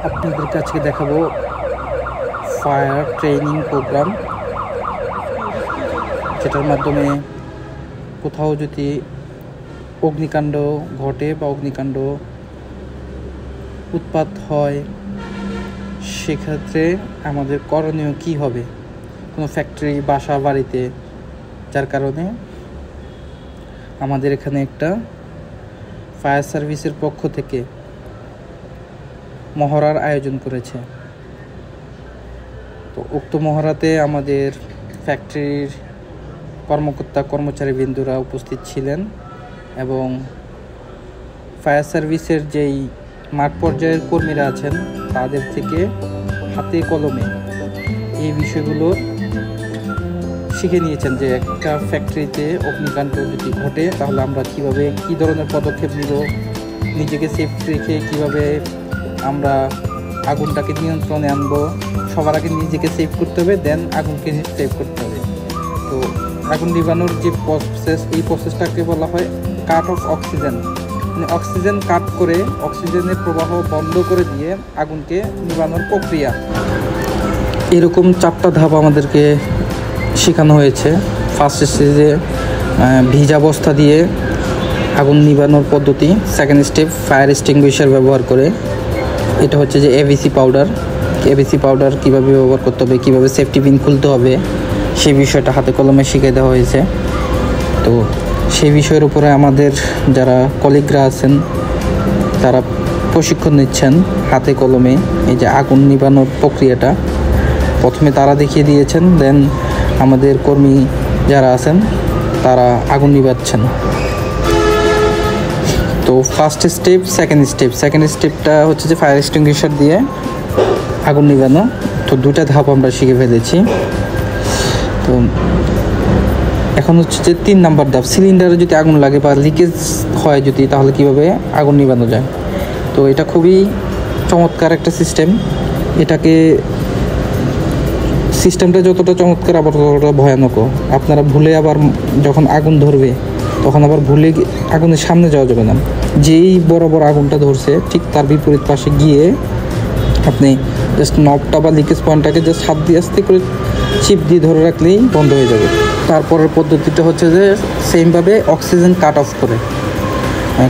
আপনাদের কাছে দেখাবো ফায়ার ট্রেনিং প্রোগ্রাম, যেটার মাধ্যমে কোথাও যদি অগ্নিকাণ্ড ঘটে বা অগ্নিকাণ্ড উৎপাত হয়, সেক্ষেত্রে আমাদের করণীয় কী হবে কোনো ফ্যাক্টরি, বাসা, বাড়িতে। যার কারণে আমাদের এখানে একটা ফায়ার সার্ভিসের পক্ষ থেকে মহড়ার আয়োজন করেছে। তো উক্ত মহড়াতে আমাদের ফ্যাক্টরির কর্মকর্তা কর্মচারীবৃন্দরা উপস্থিত ছিলেন এবং ফায়ার সার্ভিসের যেই মাঠ পর্যায়ের কর্মীরা আছেন তাদের থেকে হাতে কলমে এই বিষয়গুলো শিখে নিয়েছেন যে একটা ফ্যাক্টরিতে অগ্নিকাণ্ড যদি ঘটে তাহলে আমরা কীভাবে কী ধরনের পদক্ষেপ নিব, নিজেকে সেফ রেখে কীভাবে আমরা আগুনটাকে নিয়ন্ত্রণে আনবো। সবার আগে নিজেকে সেভ করতে হবে, দেন আগুনকে সেভ করতে হবে। তো আগুন নিবানোর যে প্রসেস, এই প্রসেসটাকে বলা হয় কাট অফ অক্সিজেন। মানে অক্সিজেন কাট করে অক্সিজেনের প্রবাহ বন্ধ করে দিয়ে আগুনকে নিবানোর প্রক্রিয়া। এরকম 4টা ধাপ আমাদেরকে শেখানো হয়েছে। ফার্স্ট স্টেজে ভিজা বস্তা দিয়ে আগুন নিবানোর পদ্ধতি, সেকেন্ড স্টেপ ফায়ার এক্সটিংগুইশার ব্যবহার করে, এটা হচ্ছে যে এবিসি পাউডার কীভাবে ব্যবহার করতে হবে, কীভাবে সেফটি পিন খুলতে হবে, সেই বিষয়টা হাতে কলমে শিখিয়ে দেওয়া হয়েছে। তো সেই বিষয়ের উপরে আমাদের যারা কলিগরা আছেন তারা প্রশিক্ষণ নিচ্ছেন হাতে কলমে। এই যে আগুন নিবানোর প্রক্রিয়াটা প্রথমে তারা দেখিয়ে দিয়েছেন, দেন আমাদের কর্মী যারা আছেন তারা আগুন নিবাচ্ছেন। তো ফার্স্ট স্টেপ, সেকেন্ড স্টেপটা হচ্ছে যে ফায়ার এক্সটিংগুইশার দিয়ে আগুন নিবানো। তো 2টা ধাপ আমরা শিখে ফেলেছি। তো এখন হচ্ছে যে 3 নাম্বার ধাপ, সিলিন্ডারে যদি আগুন লাগে বা লিকেজ হয় যদি, তাহলে কীভাবে আগুন নিবানো যায়। তো এটা খুবই চমৎকার একটা সিস্টেম। সিস্টেমটা যতটা চমৎকার আবার ততটা ভয়ানকও। আপনারা ভুলে আবার যখন আগুন ধরবে তখন আবার ভুলে আগুনের সামনে যাওয়া যাবে না। যেই বরাবর আগুনটা ধরছে ঠিক তার বিপরীত পাশে গিয়ে আপনি জাস্ট নবটা বা লিকেজ পয়েন্টটাকে জাস্ট হাত দিয়ে আস্তে করে চিপ দিয়ে ধরে রাখলেই বন্ধ হয়ে যাবে। তারপরের পদ্ধতিটা হচ্ছে যে সেমভাবে অক্সিজেন কাট অফ করে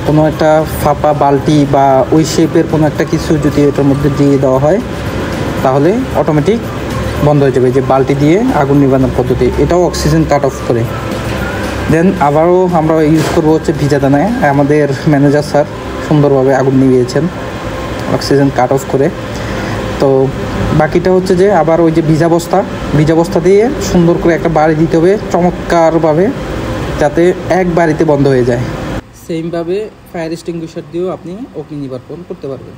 কোনো একটা ফাঁপা বালতি বা ওই শেপের কোনো একটা কিছু যদি এটার মধ্যে দিয়ে দেওয়া হয় তাহলে অটোমেটিক বন্ধ হয়ে যাবে। যে বালতি দিয়ে আগুন নিবানোর পদ্ধতি, এটাও অক্সিজেন কাট অফ করে। দেন আবারও আমরা ইউজ করবো হচ্ছে ভিজা দানায়। আমাদের ম্যানেজার স্যার সুন্দরভাবে আগুন নিভিয়েছেন অক্সিজেন কাট অফ করে। তো বাকিটা হচ্ছে যে আবার ওই যে ভিজা বস্তা দিয়ে সুন্দর করে একটা বাড়ি দিতে হবে চমৎকারভাবে, যাতে এক বাড়িতে বন্ধ হয়ে যায়। সেমভাবে ফায়ার এক্সটিংগুইশার দিয়েও আপনি অগ্নি নিবারণ করতে পারবেন।